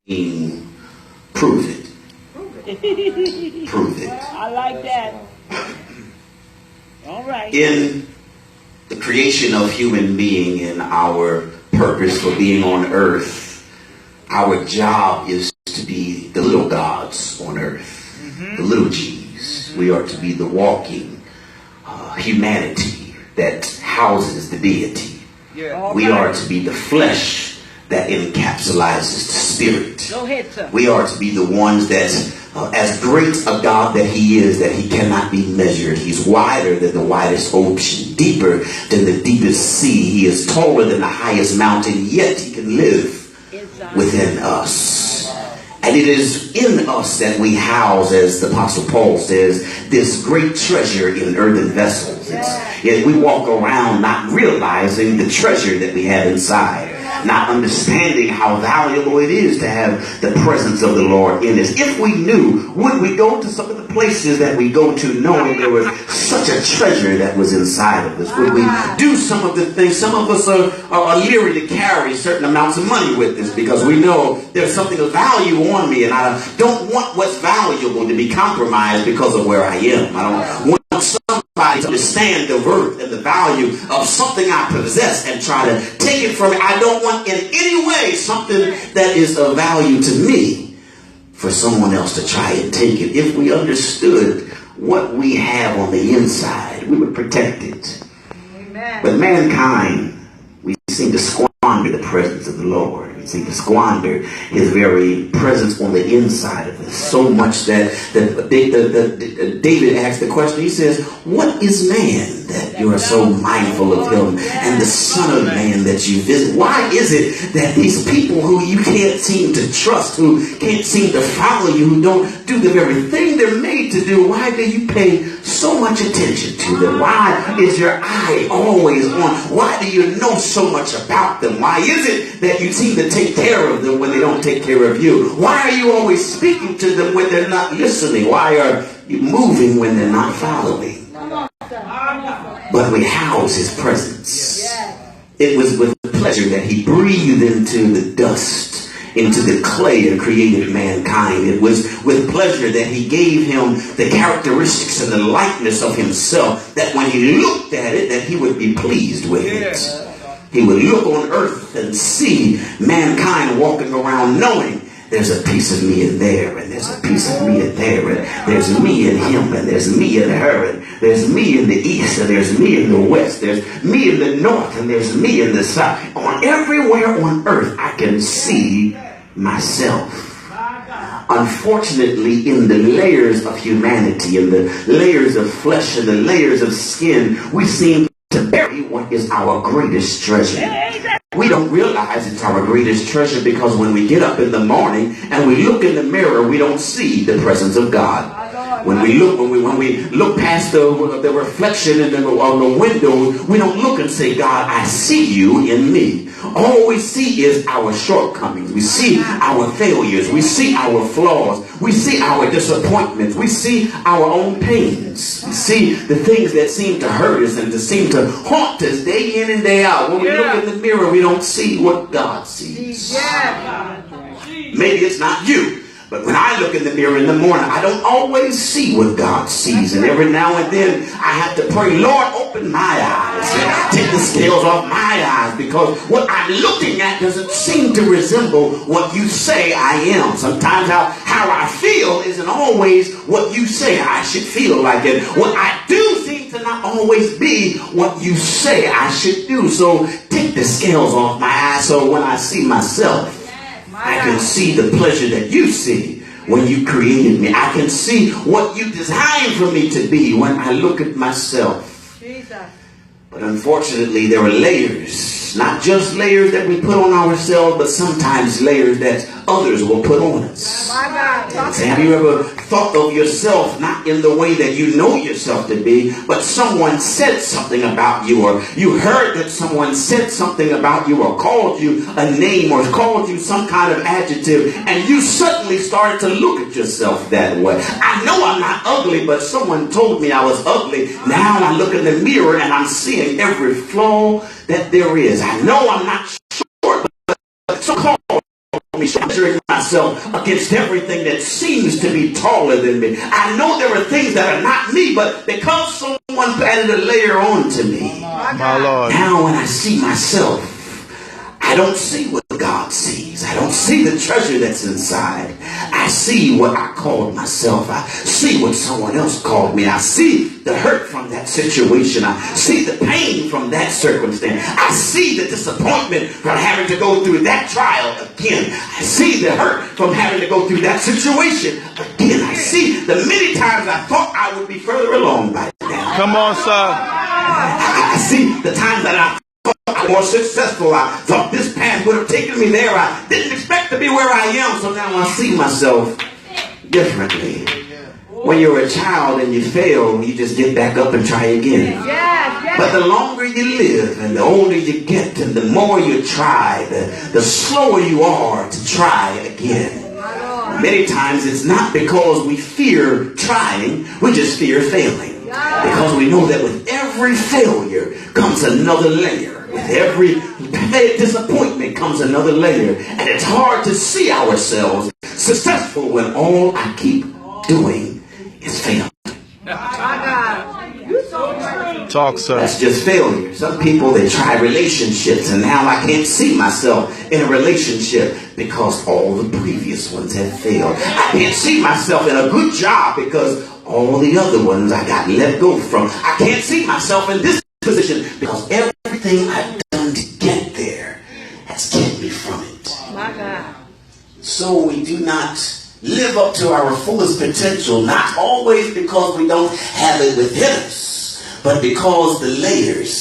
Prove it. Prove it. I like that. All right. In the creation of human being and our purpose for being on earth, our job is to be the little gods on earth, the little G's. We are to be the walking humanity that houses the deity. Yeah. We are to be the flesh that encapsulates the spirit. Go ahead, sir. We are to be the ones that, as great a God that he is, that he cannot be measured. He's wider than the widest ocean, deeper than the deepest sea. He is taller than the highest mountain, yet he can live within us. And it is in us that we house, as the Apostle Paul says, this great treasure in earthen vessels. Yet we walk around not realizing the treasure that we have inside, not understanding how valuable it is to have the presence of the Lord in us. If we knew, would we go to some of the places that we go to knowing there was such a treasure that was inside of us? Would we do some of the things? Some of us are leery to carry certain amounts of money with us because we know there's something of value on me, and I don't want what's valuable to be compromised because of where I am. I don't want somebody to understand the worth and the value of something I possess and try to take it from me. I don't want in any way something that is of value to me for someone else to try and take it. If we understood what we have on the inside, we would protect it. Amen. But mankind, we seem to squander the presence of the Lord. We seem to squander his very presence on the inside of us so much that David asked the question. He says, what is man that you are so mindful of him, and the son of man that you visit? Why is it that these people who you can't seem to trust, who can't seem to follow you, who don't do the very thing they're made to do, why do you pay so much attention to them? Why is your eye always on? Why do you know so much about them? Why is it that you seem to take care of them when they don't take care of you? Why are you always speaking to them when they're not listening? Why are you moving when they're not following? But we house his presence. It was with pleasure that he breathed into the dust, into the clay, and created mankind. It was with pleasure that he gave him the characteristics and the likeness of himself, that when he looked at it, that he would be pleased with it. He would look on earth and see mankind walking around knowing there's a piece of me in there, and there's a piece of me in there, and there's me in him, and there's me in her, and there's me in the east, and there's me in the west, there's me in the north, and there's me in the south. Everywhere on earth I can see myself. Unfortunately, in the layers of humanity, in the layers of flesh, and the layers of skin, we seem to bury what is our greatest treasure. We don't realize it's our greatest treasure because when we get up in the morning and we look in the mirror, we don't see the presence of God. When we look past the reflection on the window, we don't look and say, God, I see you in me. All we see is our shortcomings. We see our failures. We see our flaws. We see our disappointments. We see our own pains. We see the things that seem to hurt us and to seem to haunt us day in and day out. When we look in the mirror, we don't see what God sees. Maybe it's not you. But when I look in the mirror in the morning, I don't always see what God sees. And every now and then I have to pray, Lord, open my eyes. Take the scales off my eyes, because what I'm looking at doesn't seem to resemble what you say I am. Sometimes how I feel isn't always what you say I should feel like. And what I do seems to not always be what you say I should do. So take the scales off my eyes so when I see myself, I can see the pleasure that you see when you created me. I can see what you designed for me to be when I look at myself. But unfortunately, there are layers, not just layers that we put on ourselves, but sometimes layers that others will put on us. Have you ever thought of yourself not in the way that you know yourself to be, but someone said something about you, or you heard that someone said something about you, or called you a name, or called you some kind of adjective, and you suddenly started to look at yourself that way? I know I'm not ugly, but someone told me I was ugly. Now I look in the mirror and I'm seeing every flaw that there is. I know I'm not short, but so-called measuring myself against everything that seems to be taller than me. I know there are things that are not me, but because someone added a layer on to me, my Lord. Now when I see myself, I don't see what God sees. I don't see the treasure that's inside. I see what I called myself. I see what someone else called me. I see the hurt from that situation. I see the pain from that circumstance. I see the disappointment from having to go through that trial again. I see the hurt from having to go through that situation again. I see the many times I thought I would be further along by now. Come on, sir. I see the times that I I'm more successful. I thought this path would have taken me there. I didn't expect to be where I am, so now I see myself differently. When you're a child and you fail, you just get back up and try again. But the longer you live and the older you get and the more you try, the slower you are to try again. Many times it's not because we fear trying, we just fear failing. Because we know that with every failure comes another layer. With every disappointment comes another layer. And it's hard to see ourselves successful when all I keep doing is failing. Talk, sir. That's just failure. Some people, they try relationships and now I can't see myself in a relationship because all the previous ones have failed. I can't see myself in a good job because all the other ones I got let go from. I can't see myself in this position because everything I've done to get there has kept me from it. My God. So we do not live up to our fullest potential, not always because we don't have it within us, but because the layers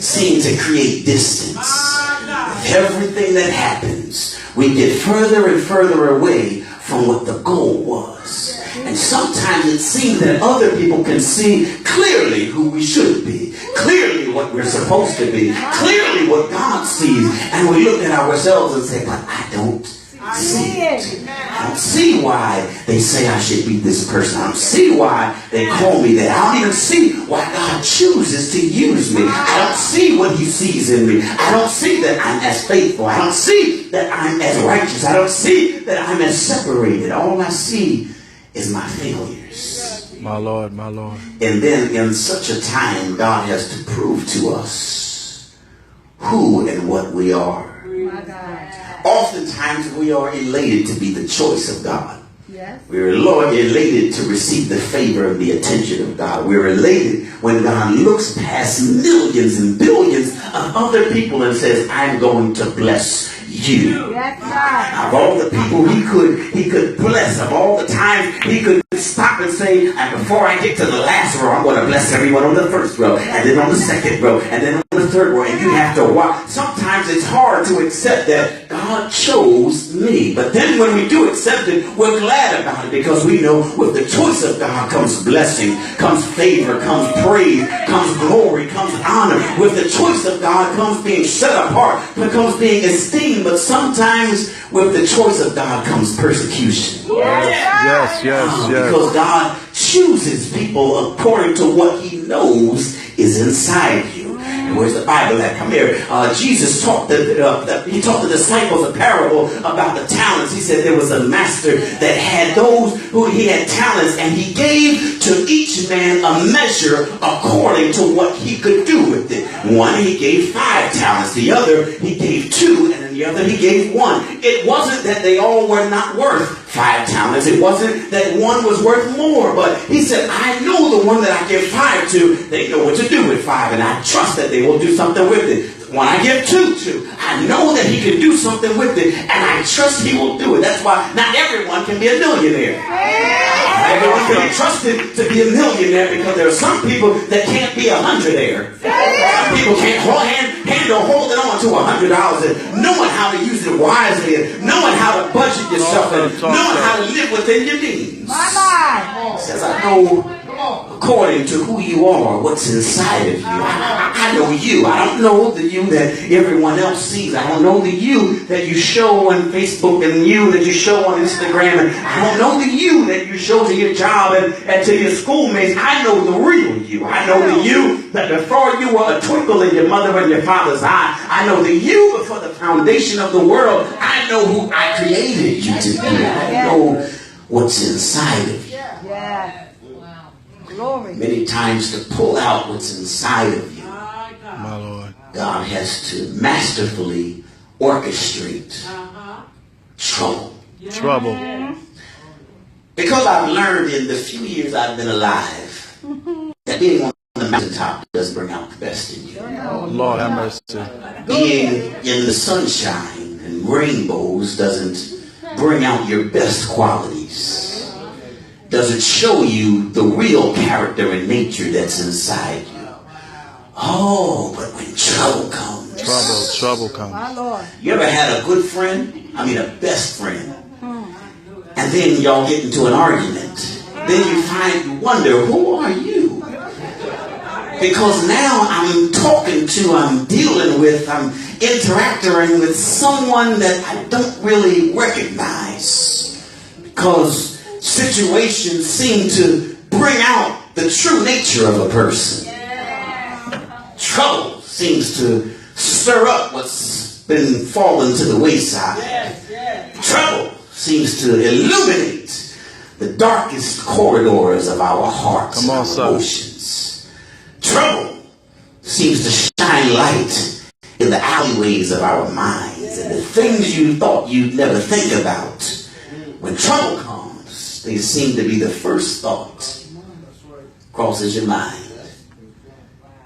seem to create distance. With everything that happens, we get further and further away from what the goal was. And sometimes it seems that other people can see clearly who we should be, clearly what we're supposed to be, clearly what God sees. And we look at ourselves and say, but I don't see it. I don't see why they say I should be this person. I don't see why they call me that. I don't even see why God chooses to use me. I don't see what he sees in me. I don't see that I'm as faithful. I don't see that I'm as righteous. I don't see that I'm as separated. All I see is my failures. My Lord, my Lord. And then in such a time, God has to prove to us who and what we are. My God. Oftentimes we are elated to be the choice of God. Yes. We're elated to receive the favor and the attention of God. We're elated when God looks past millions and billions of other people and says, I'm going to bless you. Yes, God. Of all the people he could bless, of all the time he could stop and say, and before I get to the last row, I'm going to bless everyone on the first row, and then on the second row, and then on the third row, and you have to watch. Sometimes it's hard to accept that God chose me. But then when we do accept it, we're glad about it because we know with the choice of God comes blessing, comes favor, comes praise, comes glory, comes honor. With the choice of God comes being set apart, comes being esteemed. But sometimes with the choice of God comes persecution. Yes. Because God chooses people according to what he knows is inside you. And where's the Bible at? Come here. Jesus taught he taught the disciples a parable about the talents. He said there was a master that had those who he had talents, and he gave to each man a measure according to what he could do with it. One, he gave 5 talents. The other, he gave 2, and the other, he gave 1. It wasn't that they all were not worth 5 talents. It wasn't that one was worth more, but he said, I know the one that I give 5 to, they know what to do with 5, and I trust that they will do something with it. When I give 2 to, I know that he can do something with it, and I trust he will do it. That's why not everyone can be a millionaire. Everyone can be trusted to be a millionaire because there are some people that can't be a hundredaire. Some people can't handle holding on to $100 and knowing how to use it wisely and knowing how to budget yourself and knowing how to live within your means. Says, I know according to who you are, what's inside of you. I know you. I don't know the you that everyone else sees. I don't know the you that you show on Facebook and you that you show on Instagram. And I don't know the you that you show to your job and to your schoolmates. I know the real you. I know the you that before you were a twinkle in your mother and your father's eye. I know the you before the foundation of the world. I know who I created you to be. I know what's inside of you. Many times to pull out what's inside of you, My Lord. God has to masterfully orchestrate trouble. Trouble. Because I've learned in the few years I've been alive that being on the mountaintop does bring out the best in you. Lord have mercy. Being in the sunshine and rainbows doesn't bring out your best qualities. Doesn't show you the real character and nature that's inside you. Oh, but when trouble comes. Trouble comes. You ever had a good friend? I mean a best friend. And then y'all get into an argument. Then you wonder, who are you? Because now I'm dealing with, I'm interacting with someone that I don't really recognize. Because situations seem to bring out the true nature of a person. Trouble seems to stir up what's been fallen to the wayside. Trouble seems to illuminate the darkest corridors of our hearts and our emotions. Trouble seems to shine light in the alleyways of our minds and the things you thought you'd never think about. When trouble comes, they seem to be the first thought crosses your mind.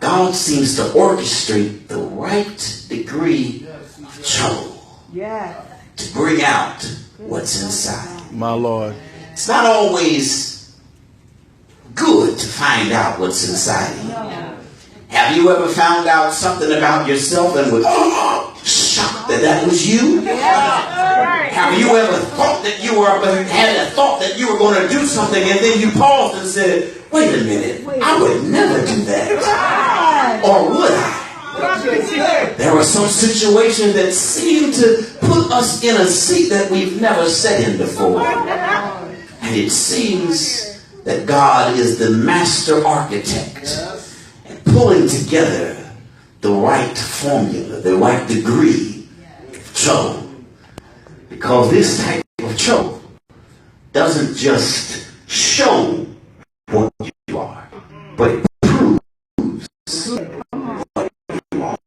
God seems to orchestrate the right degree of trouble to bring out what's inside. My Lord. It's not always good to find out what's inside you. Have you ever found out something about yourself and was shocked that was you? Have you ever thought that had a thought that you were going to do something and then you paused and said, wait a minute, I would never do that. Or would I? There are some situations that seem to put us in a seat that we've never sat in before. And it seems that God is the master architect and pulling together the right formula, the right degree of trouble. Because this type of trouble doesn't just show what you are, but it proves what you are.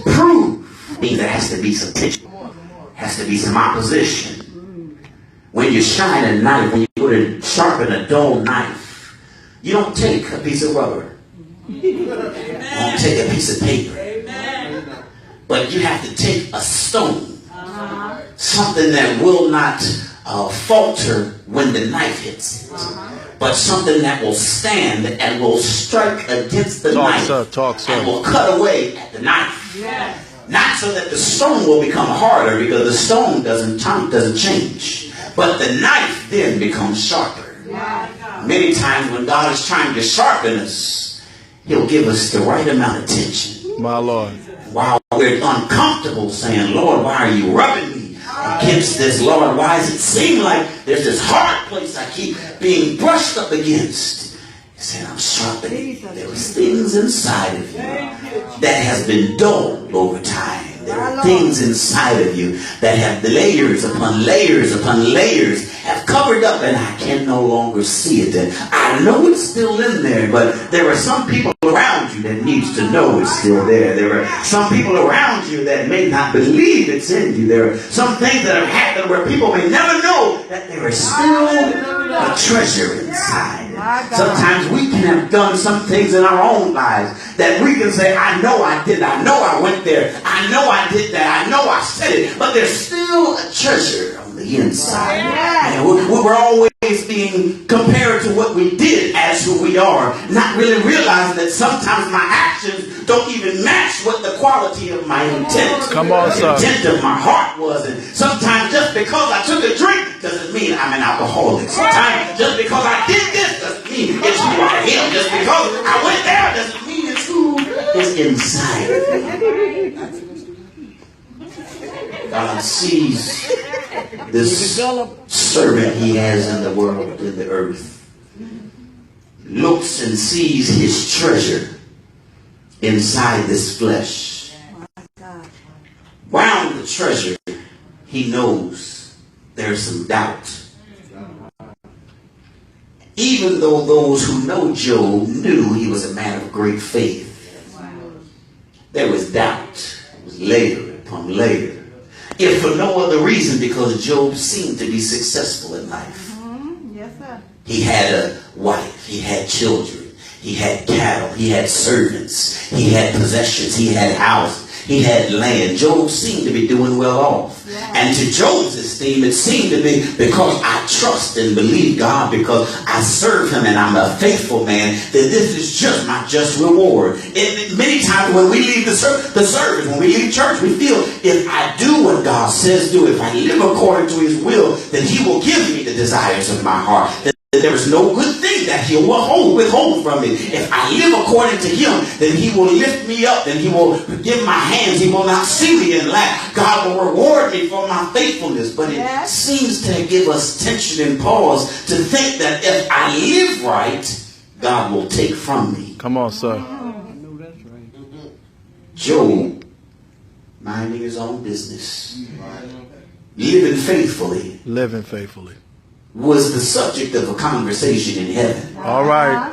Prove means there has to be some tension, has to be some opposition. When you shine a knife, when you go to sharpen a dull knife, you don't take a piece of rubber. You don't take a piece of paper. But you have to take a stone, something that will not falter when the knife hits it, but something that will stand and will strike against the knife and will cut away at the knife. Not so that the stone will become harder, because the stone doesn't change, but the knife then becomes sharper. Many times when God is trying to sharpen us, He'll give us the right amount of tension. My Lord. While we're uncomfortable saying, Lord, why are you rubbing me against this? Lord, why does it seem like there's this hard place I keep being brushed up against? He said, I'm sharpening. There was things inside of you that has been dulled over time. There are things inside of you that have layers upon layers upon layers have covered up, and I can no longer see it. And I know it's still in there, but there are some people around you that needs to know it's still there. There are some people around you that may not believe it's in you. There are some things that have happened where people may never know that there is still a treasure inside. Sometimes we can have done some things in our own lives that we can say, I know I did, I know I went there, I know I did that, I know I said it, but there's still a treasure on the inside. And we're always being compared to what we did as who we are, not really realizing that sometimes my actions don't even match what the quality of my intent, the intent of my heart was. And sometimes just because I took a drink doesn't mean I'm an alcoholic. Sometimes just because I did this mean it's who I am. Just because I went there doesn't mean it's who is inside of me. God sees this servant he has in the world, in the earth. Looks and sees his treasure inside this flesh. Around the treasure, he knows there's some doubt. Even though those who know Job knew he was a man of great faith, there was doubt. It was layer upon layer. If for no other reason, because Job seemed to be successful in life. Yes, sir. He had a wife, he had children, he had cattle, he had servants, he had possessions, he had houses, he had land. Job seemed to be doing well off. Yeah. And to Job's esteem, it seemed to be because I trust and believe God, because I serve him and I'm a faithful man, that this is just my just reward. And many times when we leave the service, when we leave church, we feel if I do what God says do, if I live according to his will, then he will give me the desires of my heart. There is no good thing that he'll withhold from me. If I live according to him, then he will lift me up, then he will give my hands, he will not see me in lack. God will reward me for my faithfulness. But it seems to give us tension and pause to think that if I live right, God will take from me. Come on, sir. Job, minding his own business, living faithfully. Living faithfully. Was the subject of a conversation in heaven. All right.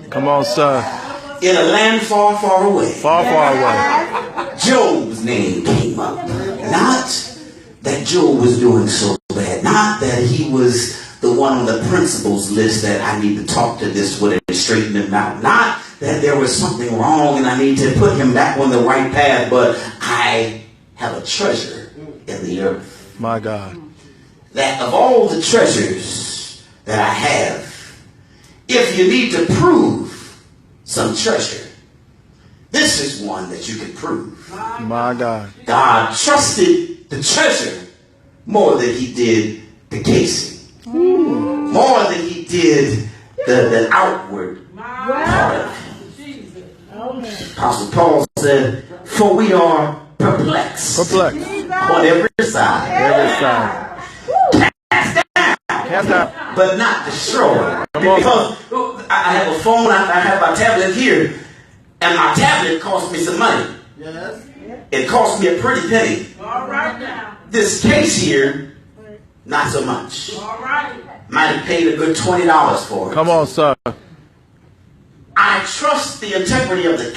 Come on, sir. In a land far, far away. Far, far away. Job's name came up. Not that Job was doing so bad. Not that he was the one on the principals list that I need to talk to this with and straighten him out. Not that there was something wrong and I need to put him back on the right path. But I have a treasure in the earth. My God. That of all the treasures that I have, if you need to prove some treasure, this is one that you can prove. My God. God trusted the treasure more than he did the casing. More than he did the outward part of it. Apostle Paul said, for we are perplexed. Perplexed. On every side. Every side. Cast down, but not destroyed. Because I have a phone, I have my tablet here, and my tablet cost me some money. Yes. It cost me a pretty penny. All right now. This case here, not so much. All right. Might have paid a good $20 for it. Come on, sir. I trust the integrity of the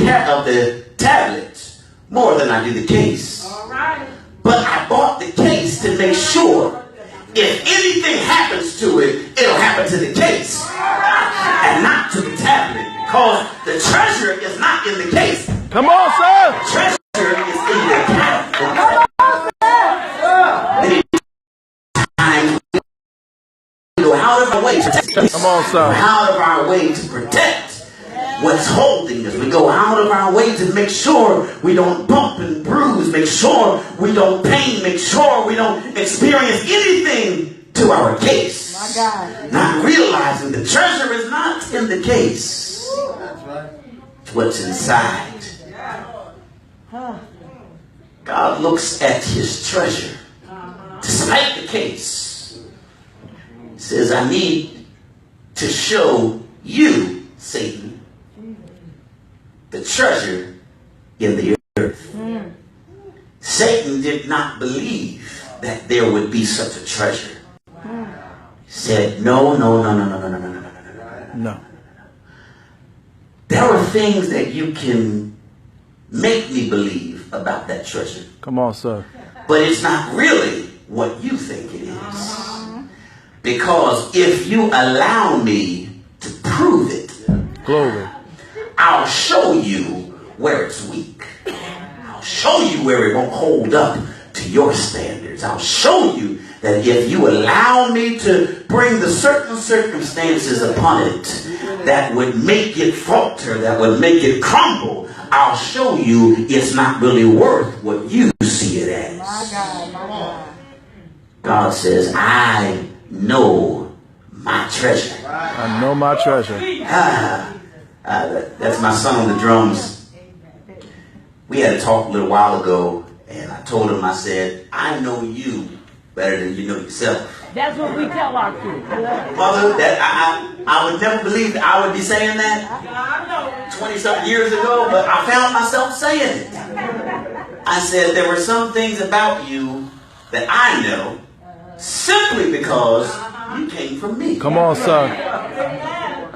tablet more than I do the case. All right. But I bought the case to make sure if anything happens to it, it'll happen to the case and not to the tablet, because the treasure is not in the case. Come on, sir. The treasure is in the tablet. Many times we go out of our way to protect. Come on, sir. Out of our way to protect what's holding us. We go out of our way to make sure we don't bump and bruise, make sure we don't pain, make sure we don't experience anything to our case. My God. Not realizing the treasure is not in the case. That's right. It's what's inside. God looks at his treasure. Despite the case, he says, I need to show you, Satan, the treasure in the earth. Satan did not believe that there would be such a treasure. He said, no. There are things that you can make me believe about that treasure. Come on, sir. But it's not really what you think it is. Because if you allow me to prove it, glory, I'll show you where it's weak. I'll show you where it won't hold up to your standards. I'll show you that if you allow me to bring the certain circumstances upon it that would make it falter, that would make it crumble, I'll show you it's not really worth what you see it as. My God. God says, I know my treasure. I know my treasure. That's my son on the drums. We had a talk a little while ago, and I told him, I said, I know you better than you know yourself. That's what we tell our kids. Mother, that I would never believe that I would be saying that 20-something years ago, but I found myself saying it. I said, there were some things about you that I know simply because you came from me. Come on, sir.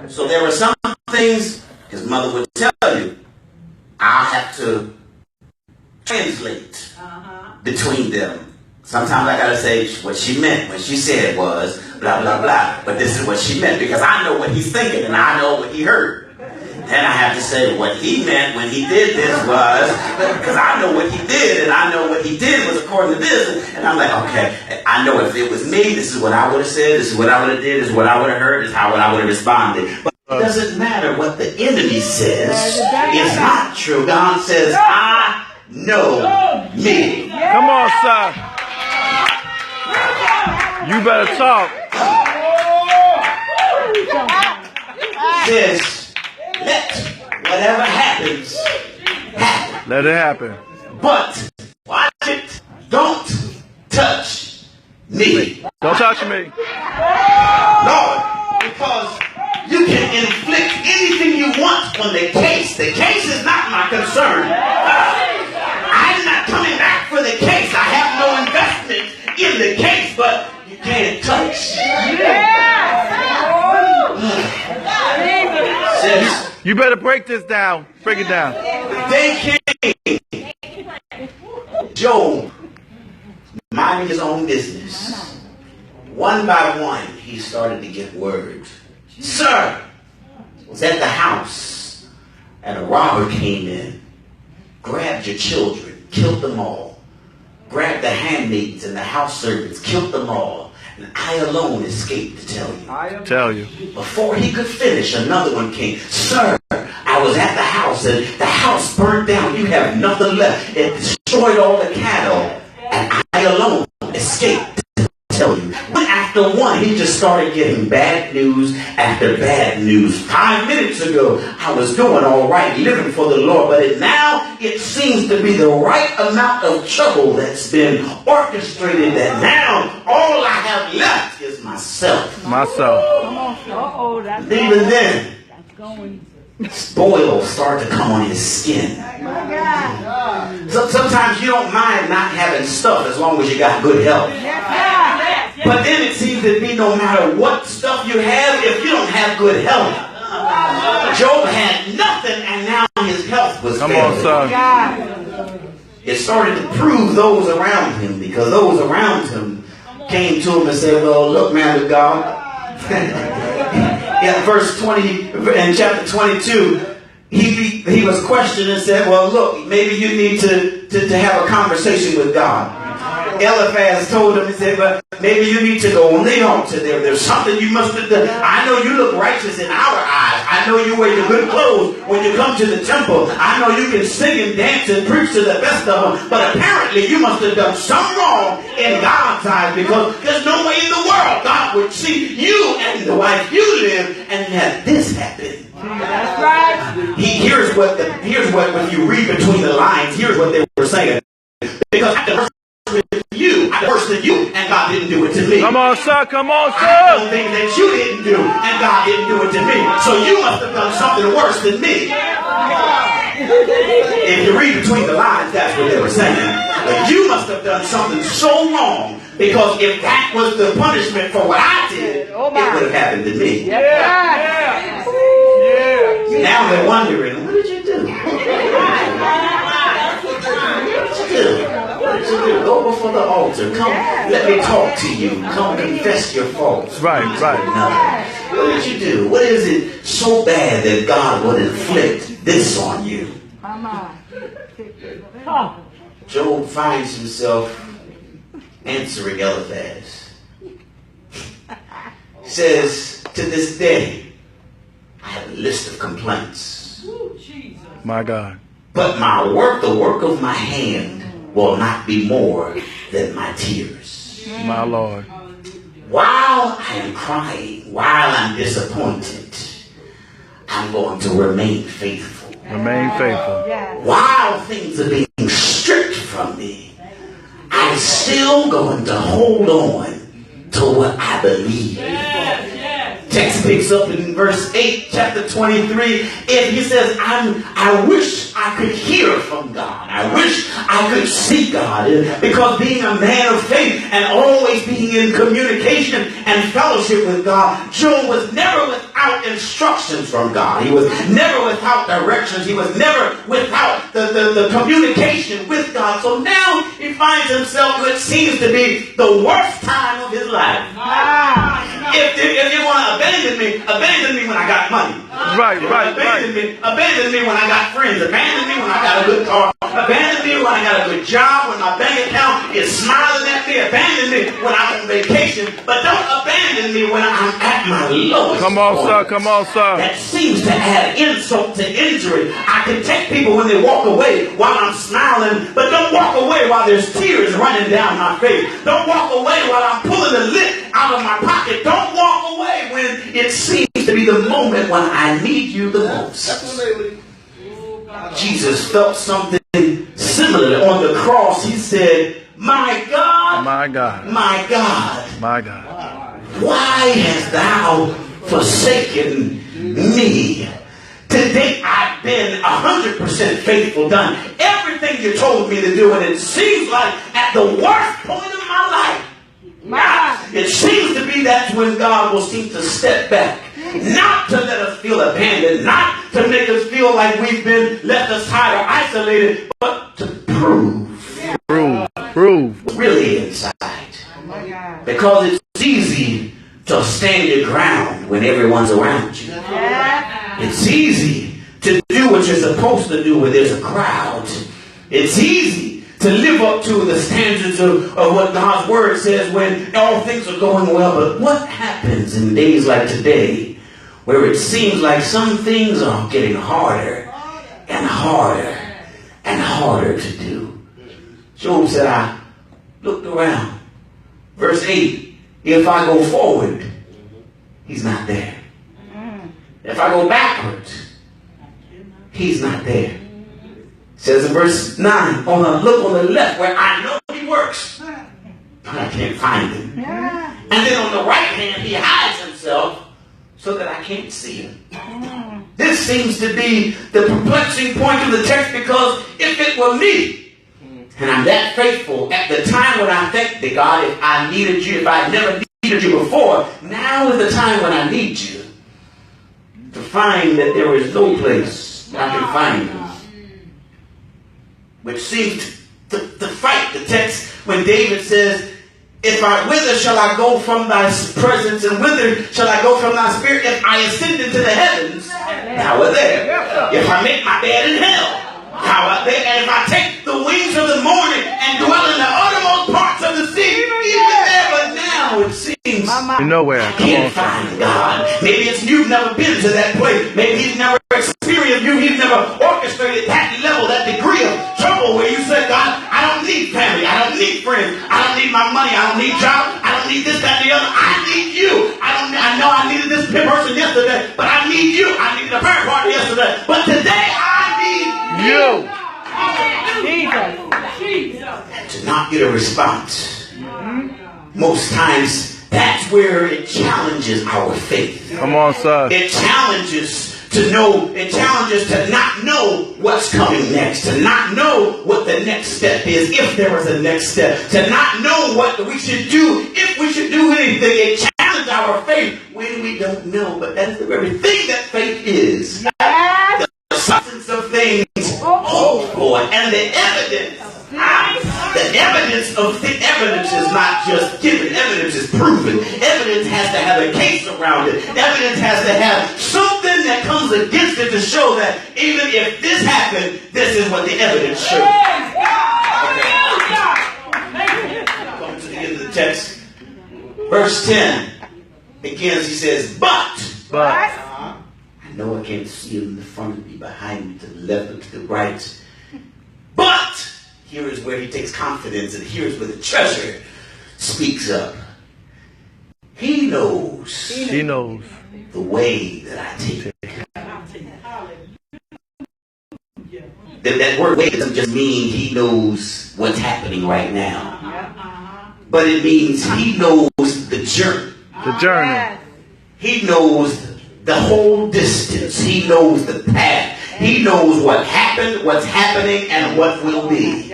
So there were some things his mother would tell you, I'll have to translate between them. Sometimes I gotta say what she meant when she said was blah blah blah, but this is what she meant because I know what he's thinking and I know what he heard. Then I have to say what he meant when he did this was because I know what he did and I know what he did was according to this, and I'm like, okay, I know if it was me, this is what I would have said, this is what I would have did, this is what I would have heard, this is how I would have responded. But it doesn't matter what the enemy says. It's not true. God says, I know me. Come on, sir. You better talk. Says, let whatever happens, happen. Let it happen. But, watch it, don't touch me. Don't touch me. Lord, because you can inflict anything you want on the case. The case is not my concern. I'm not coming back for the case. I have no investment in the case, but you can't touch. Says, You better break this down. Break it down. they came. Job, minding his own business. One by one, he started to get word. Sir, was at the house, and a robber came in, grabbed your children, killed them all, grabbed the handmaids and the house servants, killed them all, and I alone escaped to tell you. Tell you. Before he could finish, another one came. Sir, I was at the house, and the house burned down. You have nothing left. It destroyed all the cattle, and I alone escaped to tell you. One after one, he just started getting bad news after bad news. 5 minutes ago, I was doing all right, living for the Lord, but now it seems to be the right amount of trouble that's been orchestrated that now all I have left is myself. Myself. Uh-oh, that's Even then, going. boils start to come on his skin. So sometimes you don't mind not having stuff as long as you got good health. But then it seems to be no matter what stuff you have, if you don't have good health. Job had nothing and now his health was Come on, failing. sir. It started to prove those around him, because those around him came to him and said, well, look, man of God. In verse 20, in chapter 22, he was questioned and said, well, look, maybe you need to have a conversation with God. Eliphaz told him, he said, but maybe you need to go on the altar there. There's something you must have done. I know you look righteous in our eyes. I know you wear your good clothes when you come to the temple. I know you can sing and dance and preach to the best of them. But apparently you must have done some wrong in God's eyes, because there's no way in the world God would see you and the wife you live and have this happen. That's right. Here's what when you read between the lines, here's what they were saying. Because I did worse than you, and God didn't do it to me. Come on, sir. Come on, I did sir. things that you didn't do, and God didn't do it to me. So you must have done something worse than me. If you read between the lines, that's what they were saying. But you must have done something so wrong, because if that was the punishment for what I did, it would have happened to me. Now they're wondering, what did you do? What did you do? Go before the altar. Come, let me talk to you. Come confess your faults. Right. What did you do? What is it so bad that God would inflict this on you? Job finds himself answering Eliphaz. He says, to this day, I have a list of complaints. My God. But my work, the work of my hand, will not be more than my tears. My Lord. while I am crying, while I'm disappointed, I'm going to remain faithful. Remain faithful. While things are being stripped from me, I'm still going to hold on to what I believe. Text picks up in verse 8, chapter 23, and he says, I wish I could hear from God. I wish I could see God. Because being a man of faith and always being in communication and fellowship with God, Job was never without instructions from God. He was never without directions. He was never without the communication with God. So now he finds himself, which seems to be the worst time of his life. If you want to abandon me when I got money. Abandon me when I got friends. Abandon me when I got a good car. Abandon me when I got a good job, when my bank account is smiling at me. Abandon me when I'm on vacation. But don't abandon me when I'm at my lowest Come on, point. sir. Come on, sir. That seems to add insult to injury. I can take people when they walk away while I'm smiling, but don't walk away while there's tears running down my face. Don't walk away while I'm pulling the lip out of my pocket. Don't walk away when it seems to be the moment when I need you the most. Jesus felt something similar on the cross. He said, my God, My God. my God, My God. why hast thou forsaken me? Today I've been 100% faithful, done everything you told me to do, and it seems like at the worst point of my life, it seems to be that's when God will seem to step back. Not to let us feel abandoned, not to make us feel like we've been left aside or isolated, but to prove really inside. Because it's easy to stand your ground when everyone's around you. It's easy to do what you're supposed to do when there's a crowd. It's easy to live up to the standards of what God's word says when all things are going well. But what happens in days like today where it seems like some things are getting harder and harder and harder to do? Job said, I looked around. Verse 8, if I go forward, he's not there. If I go backwards, he's not there. It says in verse 9, look on the left where I know he works, but I can't find him. And then on the right hand, he hides himself so that I can't see him. This seems to be the perplexing point of the text, because if it were me, and I'm that faithful at the time when I thanked thee, God, if I needed you, if I never needed you before, now is the time when I need you. To find that there is no place I can find you. Which seems to fight the text when David says, whither shall I go from thy presence, and whither shall I go from thy spirit? If I ascend into the heavens, thou art there. If I make my bed in hell, thou art there. And if I take the wings of the morning and dwell in the uttermost parts of the sea, even there. But now it seems You're nowhere. I Come can't on, sir. find God. Maybe it's you've never been to that place. Maybe he's never experienced you. He's never orchestrated that level, that degree of trouble where you said, God, I don't need family. I don't need friends. I don't need my money. I don't need job. I don't need this, that, and the other. I need you. I know I needed this person yesterday, but I need you. I needed a prayer party yesterday, but today I need you. And to not get a response. Most times, that's where it challenges our faith. Come on, sir. It challenges to not know what's coming next, to not know what the next step is, if there is a next step, to not know what we should do, if we should do anything. It challenges our faith when we don't know, but that's the very thing that faith is. The substance of things hoped for, and the evidence. The evidence is not just given. Evidence is proven. Evidence has to have a case around it. Evidence has to have something that comes against it to show that even if this happened, this is what the evidence shows. Come to the end of the text. Verse 10 begins, he says, but I know I can't see him in the front of me, behind me, to the left and to the right. But here is where he takes confidence, and here's where the treasure speaks up. He knows He knows the way that I take. That word way doesn't just mean he knows what's happening right now. But it means he knows the journey. the journey. He knows the whole distance. He knows the path. He knows what happened, what's happening, and what will be.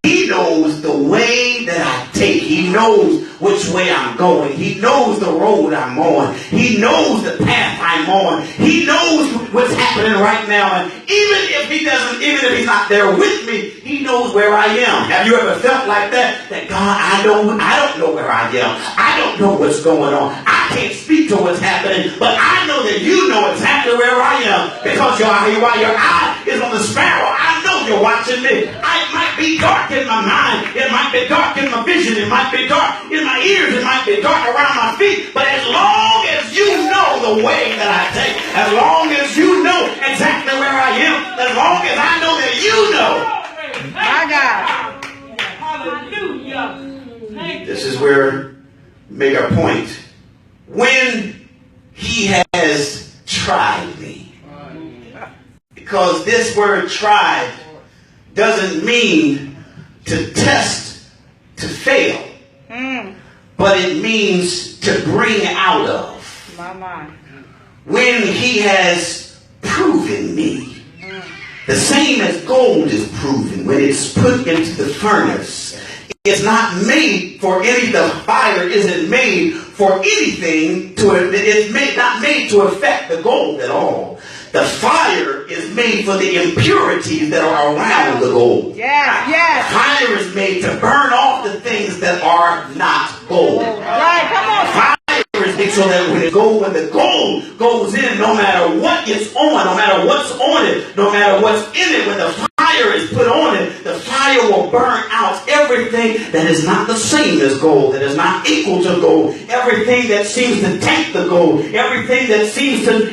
He knows the way that I take. He knows which way I'm going. He knows the road I'm on. He knows the path I'm on. He knows what's happening right now. And even if he's not there with me, he knows where I am. Have you ever felt like that? That God, I don't know where I am. I don't know what's going on. I can't speak to what's happening, but I know that you know exactly where I am because your eye is on the sparrow. I know you're watching me. It might be dark in my mind. It might be dark in my vision. It might be dark in my ears. It might be dark around my feet. But as long as you know the way that I take, as long as you know exactly where I am, as long as I know that you know. My God. Hallelujah. This is where we make our point. When he has tried me. Because this word tried doesn't mean to test, to fail. But it means to bring out of. When he has proven me. The same as gold is proven when it's put into the furnace. It's not made for the fire isn't made for anything it's not made to affect the gold at all. The fire is made for the impurities that are around the gold. Yes. Fire is made to burn off the things that are not gold. Right, come on. Fire is made so that when the gold goes in, no matter what it's on, no matter what's on it, no matter what's in it, when the fire is put on it, the fire will burn out everything that is not the same as gold, that is not equal to gold, everything that seems to take the gold, everything that seems to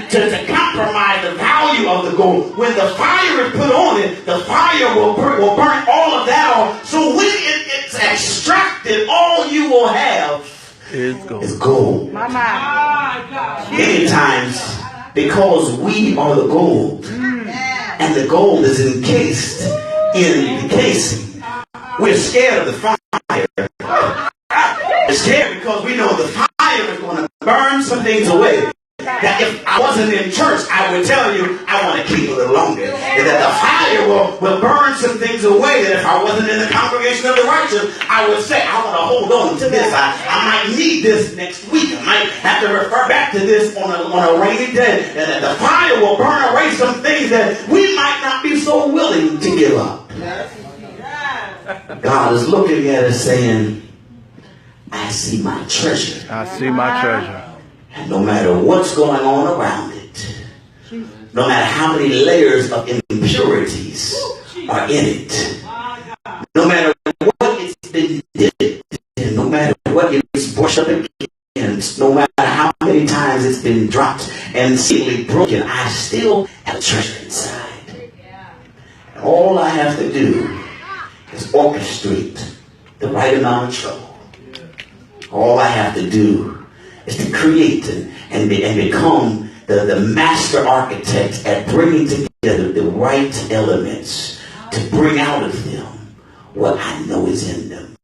compromise the value of the gold. When the fire is put on it, the fire will burn all of that off. So when it's extracted, all you will have is gold. Many times, because we are the gold, and the gold is encased in the casing, we're scared of the fire. We're scared because we know the fire is going to burn some things away. That if I wasn't in church, I would tell you I want to keep a little longer. And that the fire will burn some things away. That if I wasn't in the congregation of the righteous, I would say I want to hold on to this. I might need this next week. I might have to refer back to this on a rainy day. And that the fire will burn away some things that we might not be so willing to give up. God is looking at us saying, I see my treasure. I see my treasure. And no matter what's going on around it, no matter how many layers of impurities are in it, no matter what it's been dipped in, no matter what it's brushed up against, no matter how many times it's been dropped and seemingly broken, I still have a treasure inside. And all I have to do is orchestrate the right amount of trouble. All I have to do is to create and become the master architect at bringing together the right elements to bring out of them what I know is in them.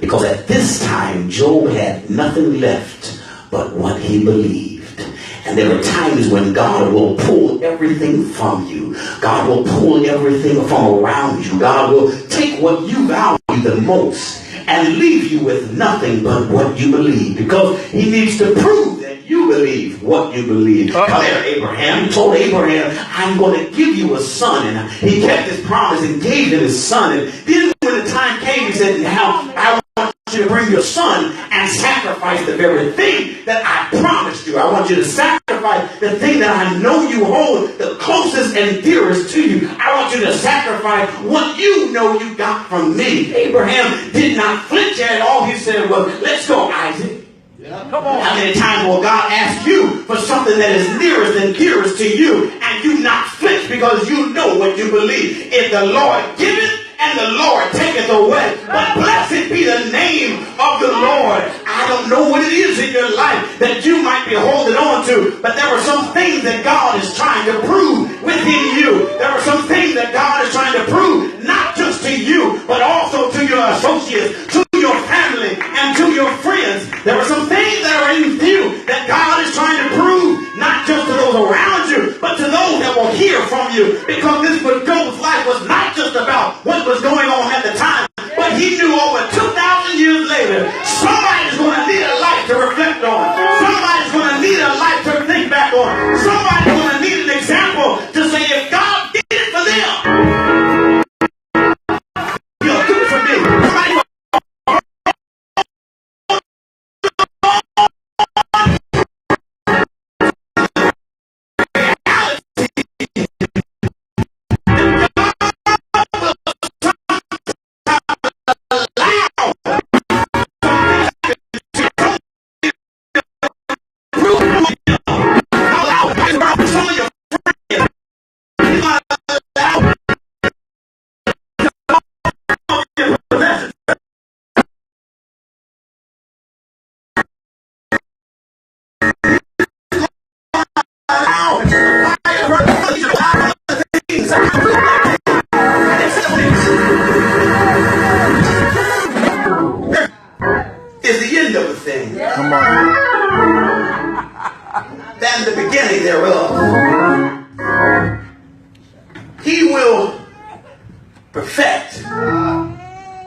Because at this time, Job had nothing left but what he believed. And there are times when God will pull everything from you. God will pull everything from around you. God will take what you value the most and leave you with nothing but what you believe. Because he needs to prove that you believe what you believe. Come here, Abraham. He told Abraham, I'm going to give you a son. And he kept his promise and gave him his son. And then when the time came, he said, now I want you to bring your son and sacrifice the very thing that I promised you. I want you to sacrifice the thing that I know you hold the closest and dearest to you. I want you to sacrifice what you know you got from me. Abraham did not flinch at all. He said, well, let's go, Isaac. Come on. How many times will God ask you for something that is nearest and dearest to you and you not flinch because you know what you believe? If the Lord giveth and the Lord taketh away. But blessed be the name of the Lord. I don't know what it is in your life. that you might be holding on to. But there were some things that God is trying to prove within you. There are some things that God is trying to prove, not just to you, but also to your associates, to your family, and to your friends. There are some things that are in you that God is trying to prove, not just to those around you, but to those that will hear from you. Because this Job's life was not just about what was going on at the time, but he knew over 2,000 years later, somebody's going to need a life to reflect on. Somebody's going to need a life to think back on. Somebody's going to need an example to say, if God did it for them, he'll do it for me. Somebody is the end of the thing. Come on. Than the beginning thereof. He will perfect,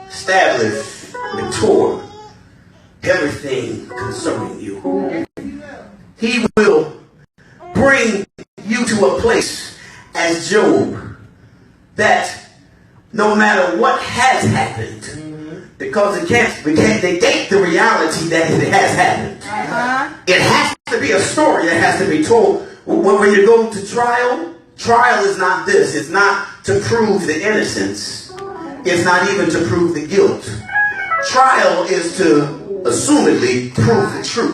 establish, mature everything concerning you. He will bring you to a place as Job that no matter what has happened, because they can't negate the reality that it has happened. It has to be a story that has to be told. When you go to trial, trial is not this. It's not to prove the innocence. It's not even to prove the guilt. Trial is to assumedly prove the truth.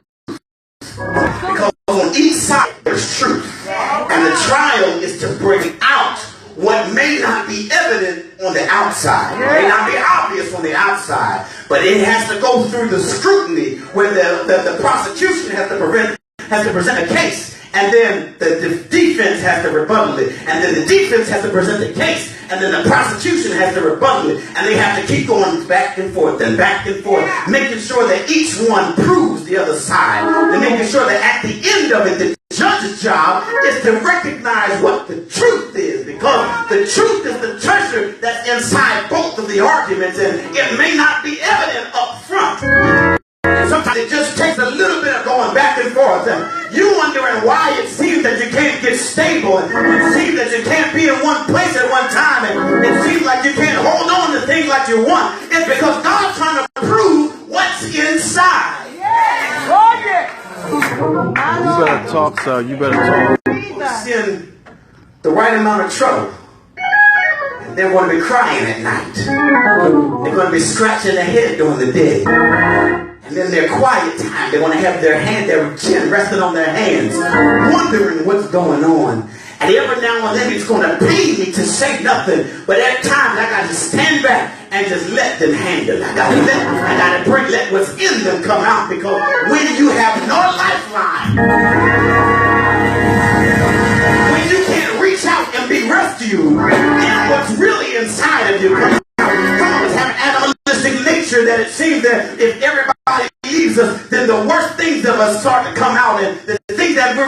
Because on each side there's truth. And the trial is to bring out what may not be evident on the outside. It may not be obvious on the outside, but it has to go through the scrutiny where the prosecution has to present a case, and then the defense has to rebuttal it, and then the defense has to present the case, and then the prosecution has to rebuttal it, and they have to keep going back and forth, making sure that each one proves the other side, and making sure that at the end of it, the judge's job is to recognize what the truth is, because the truth is the treasure that's inside both of the arguments, and it may not be evident up front. Sometimes it just takes a little bit of going back and forth, and you wondering why it seems that you can't get stable, and it seems that you can't be in one place at one time, and it seems like you can't hold on to things like you want. It's because God's trying to prove what's inside. You better talk, sir. You better talk. It's in the right amount of trouble. And they're going to be crying at night. They're going to be scratching their head during the day. And then their quiet time, they're going to have their chin resting on their hands, wondering what's going on. And every now and then it's going to pain me to say nothing, but at times I got to stand back and just let them handle it. I got to let what's in them come out, because when you have no lifeline, when you can't reach out and be rescued, and what's really inside of you comes out. Some of us have an animalistic nature that it seems that if everybody leaves us, then the worst things of us start to come out, and the things that we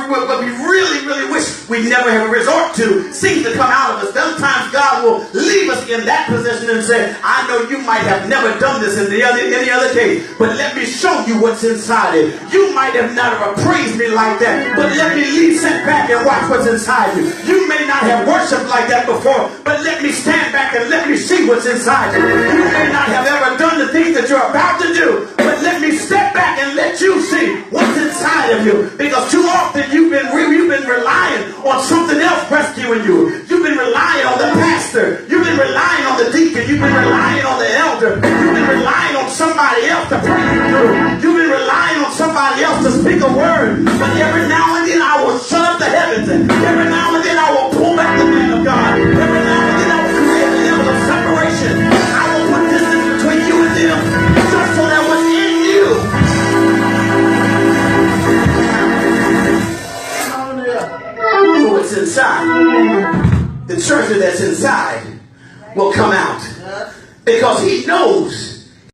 really, really wish we never have a resort to seems to come out of us. Sometimes God will leave us in that position and say, I know you might have never done this in any other case, but let me show you what's inside it. You might have never praised me like that, but let me sit back and watch what's inside you. You may not have worshiped like that before, but let me stand back and let me see what's inside you. You may not have ever done the things that you're about to do, but let me step back and let you see what's inside of you. Because too often you've been relying on something else rescuing you. You've been relying on the pastor. You've been relying on the deacon. You've been relying on the elder. You've been relying on somebody else to pray you through. You've been relying on somebody else to speak a word. But every now and then I will shut up the heavens. And every now and then I will pull back the man of God. Every now and then I will create a level of separation. I will put distance between you and them, just so that what's in you character that's inside will come out. Because he knows